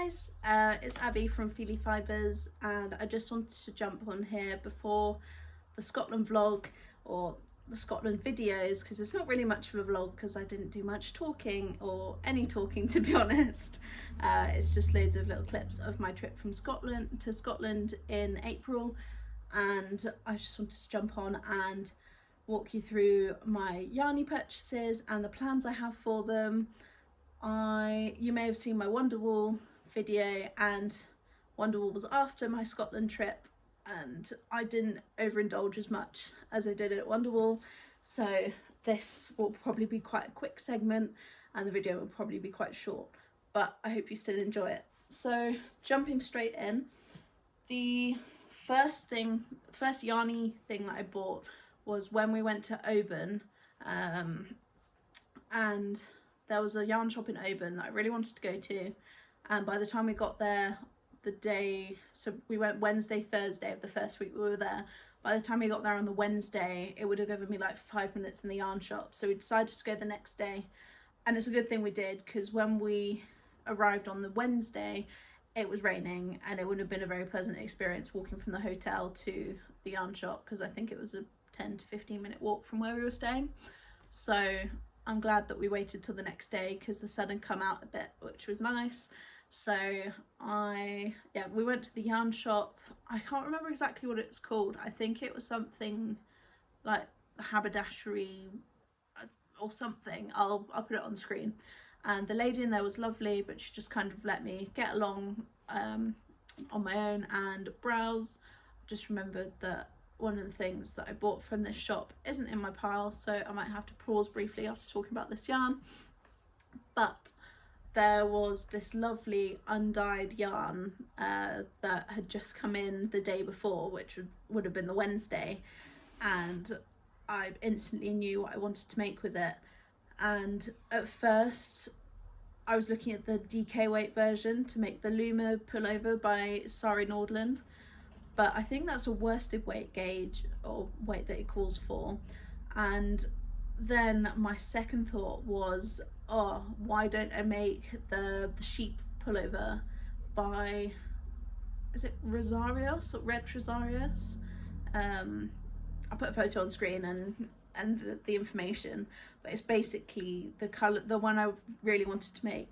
guys, it's Abby from feeleyfibres, and I just wanted to jump on here before the Scotland vlog or the Scotland videos, because it's not really much of a vlog because I didn't do much talking or any talking, to be honest. It's just loads of little clips of my trip from Scotland in April, and I just wanted to jump on and walk you through my yarny purchases and the plans I have for them. You may have seen my Wonderwall video, and Wonderwall was after my Scotland trip, and I didn't overindulge as much as I did at Wonderwall, so this will probably be quite a quick segment and the video will probably be quite short, but I hope you still enjoy it. So jumping straight in, the first yarny thing that I bought was when we went to Oban, and there was a yarn shop in Oban that I really wanted to go to, and by the time we got there, so we went Wednesday, Thursday of the first week we were there. By the time we got there on the Wednesday, it would have given me like 5 minutes in the yarn shop, so we decided to go the next day, and it's a good thing we did, because when we arrived on the Wednesday it was raining, and it wouldn't have been a very pleasant experience walking from the hotel to the yarn shop, because I think it was a 10 to 15 minute walk from where we were staying. So I'm glad that we waited till the next day, because the sun had come out a bit, which was nice. So we went to the yarn shop. I can't remember exactly what it's called. I think it was something like haberdashery or something. I'll put it on screen. And the lady in there was lovely, but she just kind of let me get along on my own and browse. Just remembered that one of the things that I bought from this shop isn't in my pile, so I might have to pause briefly after talking about this yarn. But there was this lovely undyed yarn that had just come in the day before, which would have been the Wednesday, and I instantly knew what I wanted to make with it. And at first I was looking at the DK weight version to make the Luma pullover by Sari Nordland, but I think that's a worsted weight gauge, or weight that it calls for. And then my second thought was, oh, why don't I make the sheep pullover by, is it Rosarios or Red Rosarios? I'll put a photo on screen and the information, but it's basically the colour. The one I really wanted to make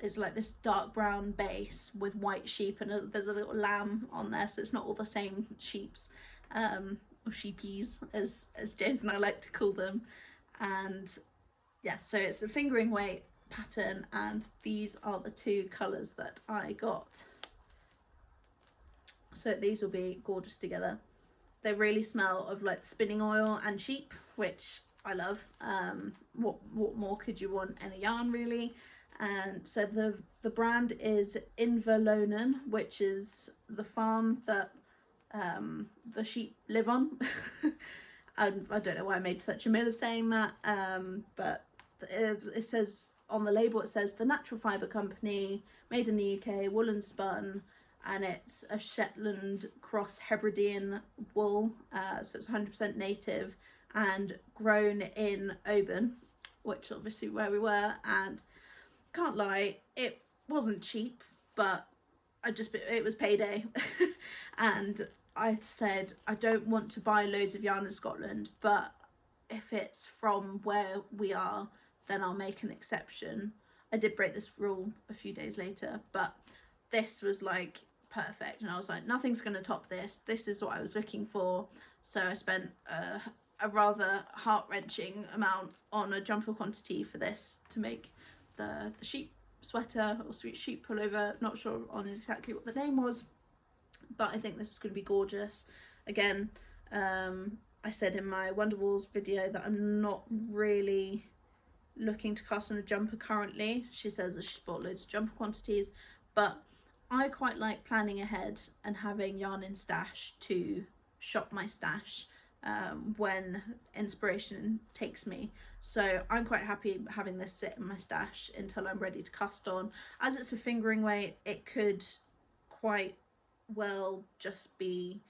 is like this dark brown base with white sheep, and there's a little lamb on there, so it's not all the same sheeps, or sheepies as James and I like to call them. And yeah, so it's a fingering weight pattern, and these are the two colours that I got. So these will be gorgeous together. They really smell of like spinning oil and sheep, which I love. What more could you want in a yarn, really? And so the brand is Inverlonen, which is the farm that the sheep live on. I don't know why I made such a meal of saying that, but it says on the label, it says the natural fibre company, made in the UK, wool and spun, and it's a Shetland cross Hebridean wool, so it's 100% native and grown in Oban, which obviously where we were. And can't lie, it wasn't cheap, but it was payday. And I said, I don't want to buy loads of yarn in Scotland, but if it's from where we are, then I'll make an exception. I did break this rule a few days later, but this was like perfect, and I was like, nothing's going to top this. This is what I was looking for. So I spent a rather heart-wrenching amount on a jumper quantity for this to make the sheep sweater or sweet sheep pullover. Not sure on exactly what the name was, but I think this is going to be gorgeous. Again, I said in my Wonderwalls video that I'm not really looking to cast on a jumper currently. She says that she's bought loads of jumper quantities, but I quite like planning ahead and having yarn in stash to shop my stash when inspiration takes me. So I'm quite happy having this sit in my stash until I'm ready to cast on. As it's a fingering weight, it could quite well just be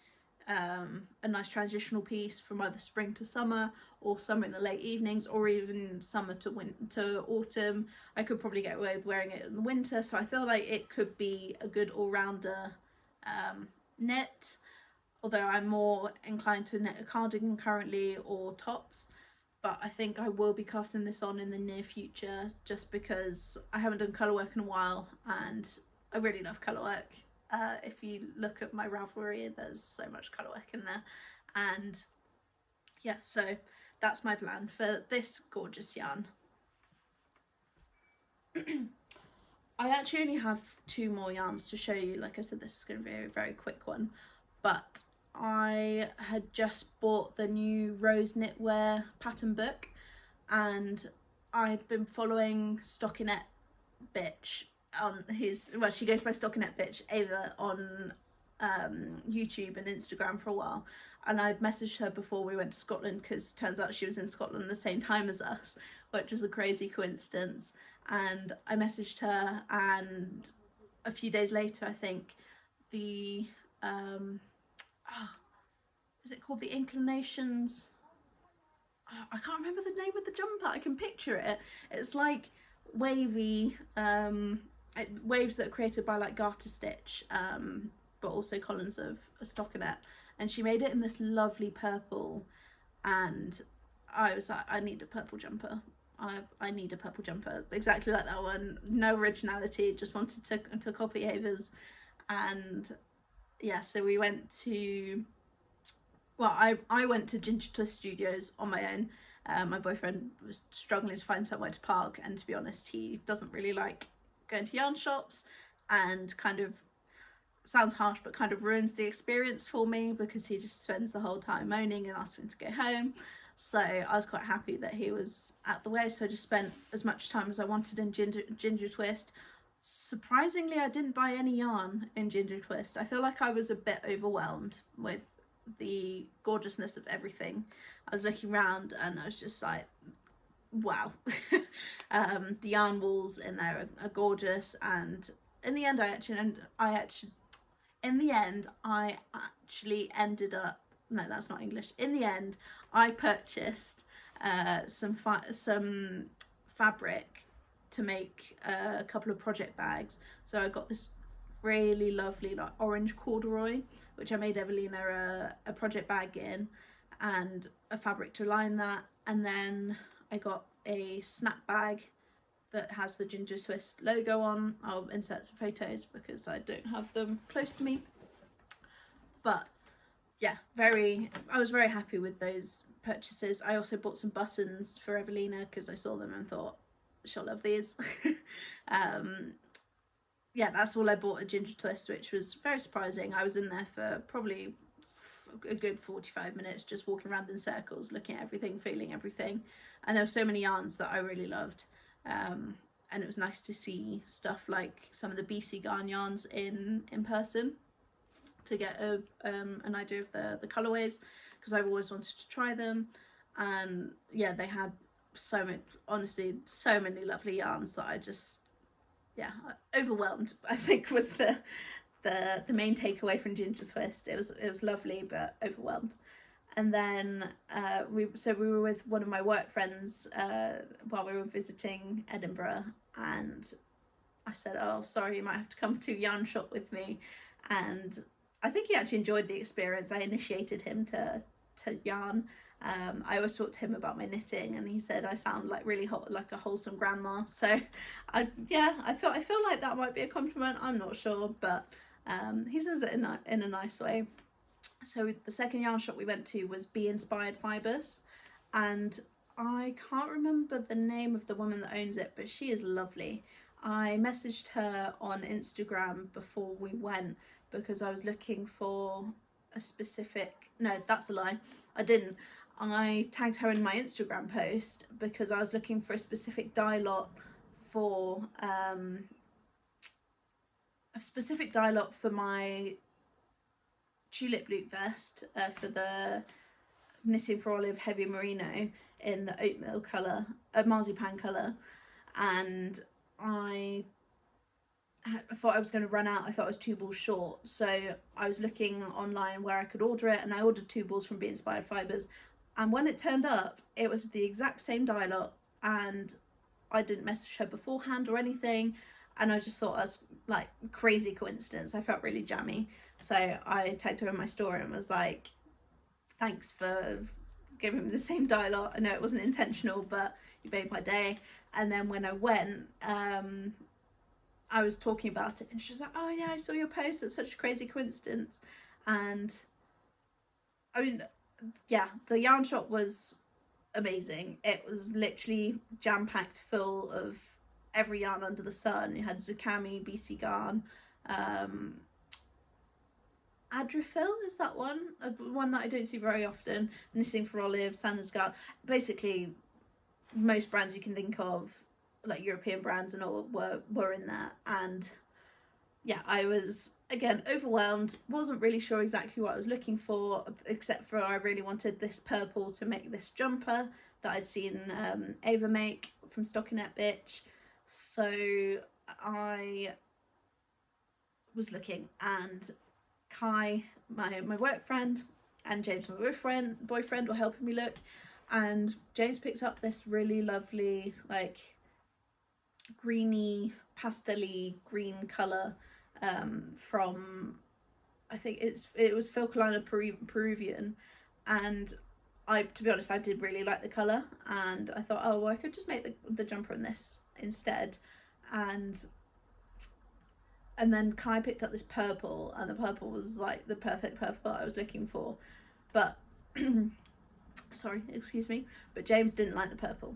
a nice transitional piece from either spring to summer, or summer in the late evenings, or even summer to autumn. I could probably get away with wearing it in the winter, so I feel like it could be a good all-rounder knit, although I'm more inclined to knit a cardigan currently, or tops. But I think I will be casting this on in the near future, just because I haven't done colour work in a while, and I really love colour work. If you look at my Ravelry, there's so much colour work in there, and yeah, so that's my plan for this gorgeous yarn. I actually only have 2 more yarns to show you. Like I said, this is going to be a very quick one, but I had just bought the new Rose Knitwear pattern book, and I'd been following Stockinette Bitch on well, she goes by Stockinette Bitch, Ava, on YouTube and Instagram for a while, and I'd messaged her before we went to Scotland, because turns out she was in Scotland the same time as us, which was a crazy coincidence. And I messaged her, and a few days later, I think, the is it called the Inclinations? I can't remember the name of the jumper. I can picture it. It's like wavy waves that are created by like garter stitch, but also Collins of Stockinette, and she made it in this lovely purple, and I was like, I need a purple jumper. I need a purple jumper exactly like that one. No originality, just wanted to copy Ava's. And yeah, so we went to, well, I went to Ginger Twist Studios on my own. My boyfriend was struggling to find somewhere to park, and to be honest, he doesn't really like going to yarn shops, and kind of, sounds harsh, but kind of ruins the experience for me, because he just spends the whole time moaning and asking to go home. So I was quite happy that he was out the way, so I just spent as much time as I wanted in Ginger Twist. Surprisingly, I didn't buy any yarn in Ginger Twist. I feel like I was a bit overwhelmed with the gorgeousness of everything. I was looking around and I was just like, wow. The yarn walls in there are gorgeous, and in the end I actually ended up, no, that's not English. In the end, I purchased some fabric to make a couple of project bags. So I got this really lovely like orange corduroy, which I made Evelina a project bag in, and a fabric to line that. And then I got a snap bag that has the Ginger Twist logo on. I'll insert some photos because I don't have them close to me. But yeah, I was very happy with those purchases. I also bought some buttons for Evelina because I saw them and thought she'll love these. Yeah, that's all I bought at Ginger Twist, which was very surprising. I was in there for probably a good 45 minutes, just walking around in circles, looking at everything, feeling everything. And there were so many yarns that I really loved. And it was nice to see stuff like some of the BC Garn yarns in person, to get an idea of the colorways, because I've always wanted to try them. And yeah, they had so much, honestly, so many lovely yarns that I just, yeah, overwhelmed, I think, was the main takeaway from Ginger Twist. It was lovely, but overwhelmed. And then we were with one of my work friends while we were visiting Edinburgh, and I said, oh, sorry, you might have to come to yarn shop with me. And I think he actually enjoyed the experience. I initiated him to yarn. I always talked to him about my knitting, and he said I sound like really like a wholesome grandma. So I feel like that might be a compliment. I'm not sure, but he says it in a nice way. So the second yarn shop we went to was Be Inspired Fibres, and I can't remember the name of the woman that owns it, but she is lovely. I messaged her on Instagram before we went because I was looking for a specific, no, that's a lie, I didn't. I tagged her in my Instagram post because I was looking for a specific dye lot for my tulip loop vest for the Knitting for Olive Heavy Merino in the oatmeal colour, marzipan colour, and I I thought I was going to run out. I thought I was 2 balls short, so I was looking online where I could order it, and I ordered 2 balls from Be Inspired Fibres, and when it turned up it was the exact same dye lot, and I didn't message her beforehand or anything, and I just thought it was like crazy coincidence. I felt really jammy, so I tagged her in my story and was like, thanks for giving me the same dye lot. I know it wasn't intentional, but you made my day. And then when I went, I was talking about it, and she was like, oh yeah, I saw your post, it's such a crazy coincidence. And I mean, yeah, the yarn shop was amazing. It was literally jam-packed full of every yarn under the sun. You had Zakami, BC Garn, Adrifil is that one that I don't see very often, Knitting for Olive, Sanders Garn, basically most brands you can think of, like European brands and all, were in there. And yeah, I was again overwhelmed, wasn't really sure exactly what I was looking for, except for I really wanted this purple to make this jumper that I'd seen Ava make from Stockinette Bitch. So I was looking, and Kai, my work friend, and James, my boyfriend were helping me look, and James picked up this really lovely, like, greeny, pastel-y green colour from, I think it was Phil Kalana Peruvian, and to be honest, I did really like the colour, and I thought, oh well, I could just make the jumper in this instead. And then Kai picked up this purple, and the purple was like the perfect purple I was looking for, but sorry, excuse me, but James didn't like the purple.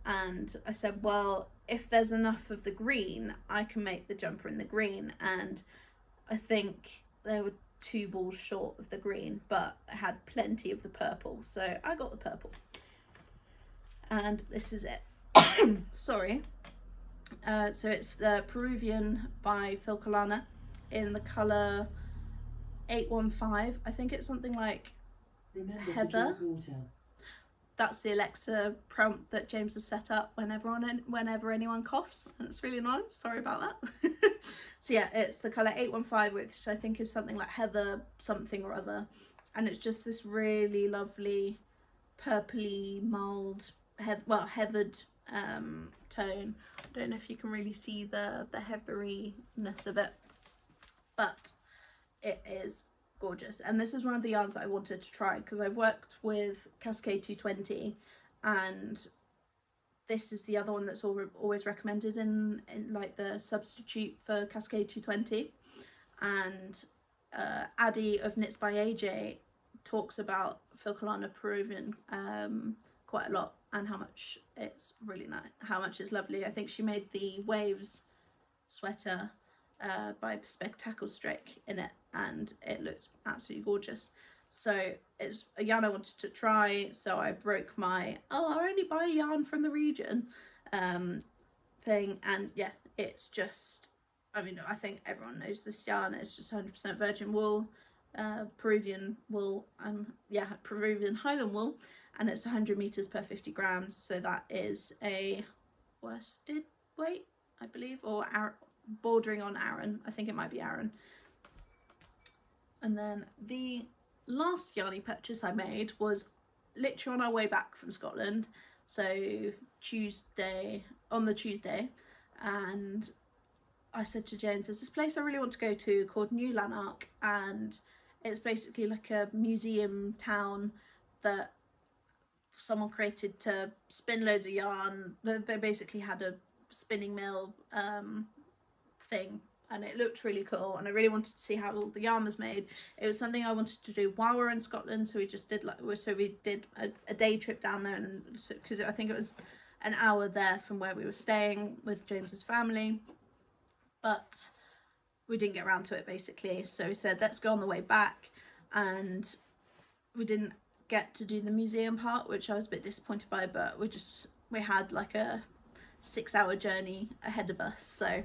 And I said, well, if there's enough of the green, I can make the jumper in the green. And I think there were 2 balls short of the green, but I had plenty of the purple, so I got the purple. And this is it. Sorry. So it's the Peruvian by Phil Kalana in the colour 815. I think it's something like Heather. That's the Alexa prompt that James has set up whenever anyone coughs, and it's really annoying. Sorry about that. So yeah, it's the colour 815, which I think is something like Heather something or other, and it's just this really lovely purpley mulled, heathered tone. I don't know if you can really see the heatheriness of it, but it is gorgeous. And this is one of the yarns that I wanted to try, because I've worked with Cascade 220, and this is the other one that's always recommended in like the substitute for Cascade 220. And Addie of Knits by AJ talks about Phil Kalana Peruvian quite a lot, and how much it's really nice, how much it's lovely. I think she made the Waves sweater by Spectacle Strick in it, and it looked absolutely gorgeous. So it's a yarn I wanted to try, so I broke my I only buy yarn from the region thing. And yeah, it's just, I mean, I think everyone knows this yarn. It's just 100% virgin wool, Peruvian wool, Peruvian Highland wool, and it's 100 meters per 50 grams, so that is a worsted weight, I believe, or bordering on Aran. I think it might be Aran. And then the last yarny purchase I made was literally on our way back from Scotland, so on the Tuesday, and I said to James, there's this place I really want to go to called New Lanark, and it's basically like a museum town that someone created to spin loads of yarn. They basically had a spinning mill thing, and it looked really cool, and I really wanted to see how all the yarn was made. It was something I wanted to do while we were in Scotland, so we just did we did a day trip down there, and because I think it was an hour there from where we were staying with James's family, but we didn't get around to it basically. So we said, let's go on the way back, and we didn't get to do the museum part, which I was a bit disappointed by, but we had like a 6-hour journey ahead of us, so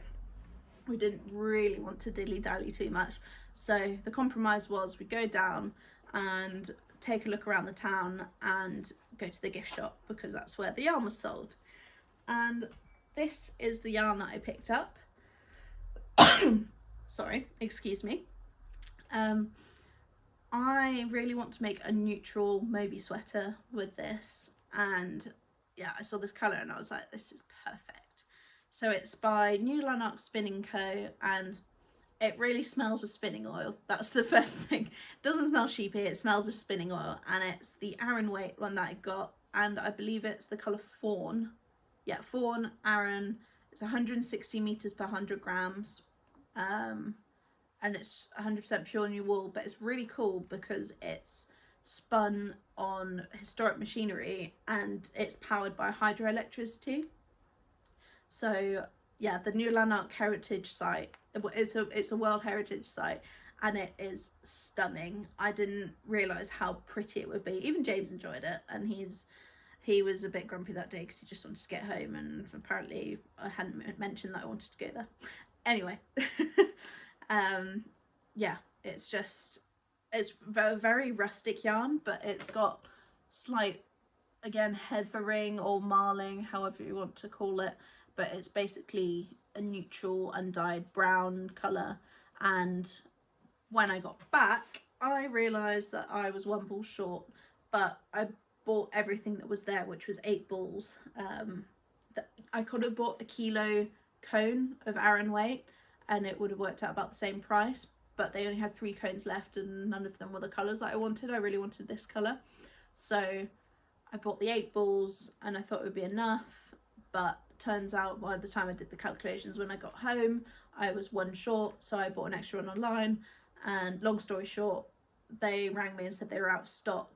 we didn't really want to dilly-dally too much. So the compromise was we go down and take a look around the town and go to the gift shop, because that's where the yarn was sold. And this is the yarn that I picked up. sorry, excuse me. I really want to make a neutral Moby sweater with this, and yeah, I saw this colour and I was like, this is perfect. So it's by New Lanark Spinning Co, and it really smells of spinning oil. That's the first thing. It doesn't smell sheepy, it smells of spinning oil, and it's the Aran weight one that I got, and I believe it's the colour Fawn. Yeah, Fawn, Aran. It's 160 meters per 100 grams. And it's 100% pure new wool, but it's really cool because it's spun on historic machinery and it's powered by hydroelectricity. So yeah, the New Lanark Heritage Site, it's a World Heritage Site, and it is stunning. I didn't realise how pretty it would be. Even James enjoyed it, and he was a bit grumpy that day because he just wanted to get home, and apparently I hadn't mentioned that I wanted to go there. Anyway, yeah, it's very, very rustic yarn, but it's got slight, again, heathering or marling, however you want to call it, but it's basically a neutral undyed brown colour. And when I got back, I realised that I was 1 ball short, but I bought everything that was there, which was 8 balls. I could have bought a kilo cone of Aran weight and it would have worked out about the same price, but they only had 3 cones left and none of them were the colours that I wanted. I really wanted this colour, so I bought the 8 balls and I thought it would be enough, but turns out by the time I did the calculations when I got home, I was 1 short, so I bought an extra one online. And long story short, they rang me and said they were out of stock,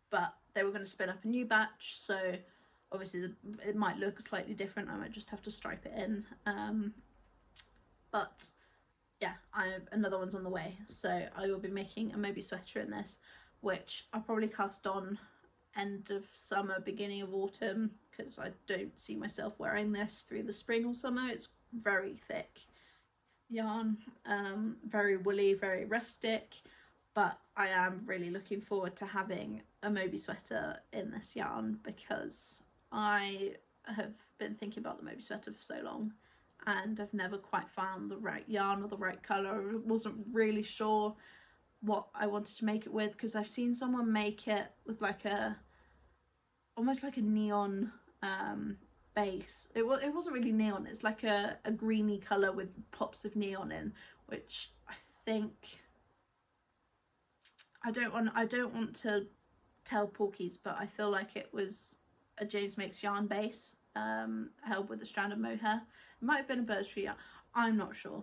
but they were going to spin up a new batch, so obviously it might look slightly different. I might just have to stripe it in, but yeah, another one's on the way, so I will be making a Moby sweater in this, which I'll probably cast on end of summer, beginning of autumn, because I don't see myself wearing this through the spring or summer. It's very thick yarn, very woolly, very rustic, but I am really looking forward to having a Moby sweater in this yarn because I have been thinking about the Moby sweater for so long and I've never quite found the right yarn or the right colour. I wasn't really sure what I wanted to make it with, because I've seen someone make it with like almost like a neon base. It wasn't really neon, it's like a greeny colour with pops of neon in, which I think I don't want to tell porkies, but I feel like it was a James Makes yarn base held with a strand of mohair. It might have been a birch tree yarn, I'm not sure.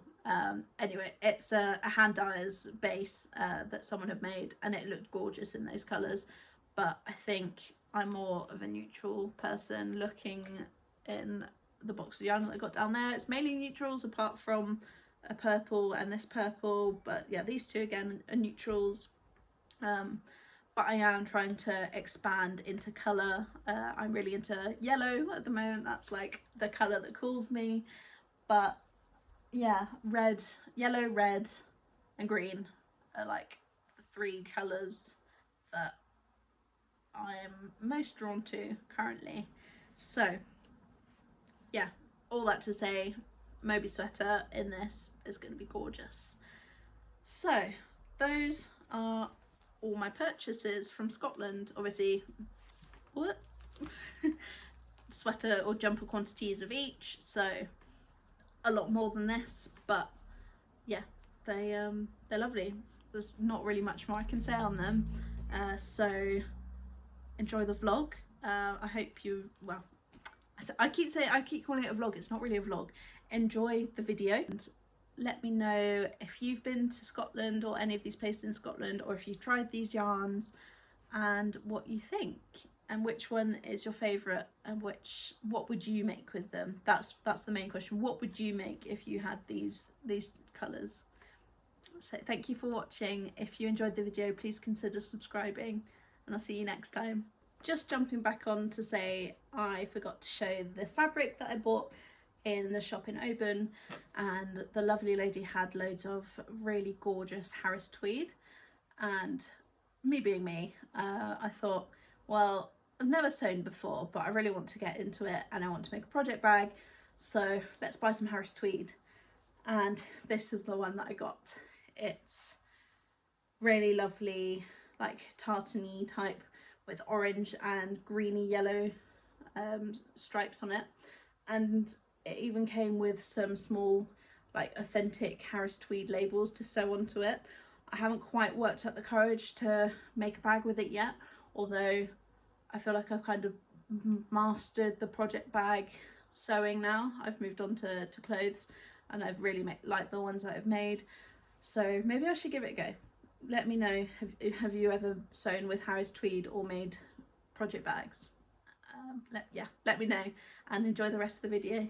Anyway, it's a hand dyer's base that someone had made, and it looked gorgeous in those colours, but I think I'm more of a neutral person. Looking in the box of yarn that I got down there, it's mainly neutrals apart from a purple and this purple, but yeah, these two again are neutrals. But I am trying to expand into colour. I'm really into yellow at the moment, that's like the colour that calls me, but yeah, red, yellow, red and green are like the 3 colours that I am most drawn to currently. So yeah, all that to say, Moby sweater in this is going to be gorgeous. So those are all my purchases from Scotland. Obviously, what? Sweater or jumper quantities of each, so a lot more than this, but yeah, they're lovely. There's not really much more I can say on them, so enjoy the vlog. I hope you, well, I keep calling it a vlog, it's not really a vlog. Enjoy the video and let me know if you've been to Scotland or any of these places in Scotland, or if you've tried these yarns and what you think, and which one is your favourite, and what would you make with them. That's the main question. What would you make if you had these colours? So thank you for watching. If you enjoyed the video, please consider subscribing, and I'll see you next time. Just jumping back on to say, I forgot to show the fabric that I bought in the shop in Oban, and the lovely lady had loads of really gorgeous Harris tweed, and me being me, I thought, well, I've never sewn before, but I really want to get into it and I want to make a project bag, so let's buy some Harris tweed. and this is the one that I got. It's really lovely, like tartany type with orange and greeny yellow stripes on it, and it even came with some small like authentic Harris Tweed labels to sew onto it. I haven't quite worked up the courage to make a bag with it yet, although I feel like I've kind of mastered the project bag sewing now. I've moved on to clothes, and I've really liked the ones that I've made, so maybe I should give it a go. Let me know, have you ever sewn with Harris Tweed or made project bags? Let me know, and enjoy the rest of the video.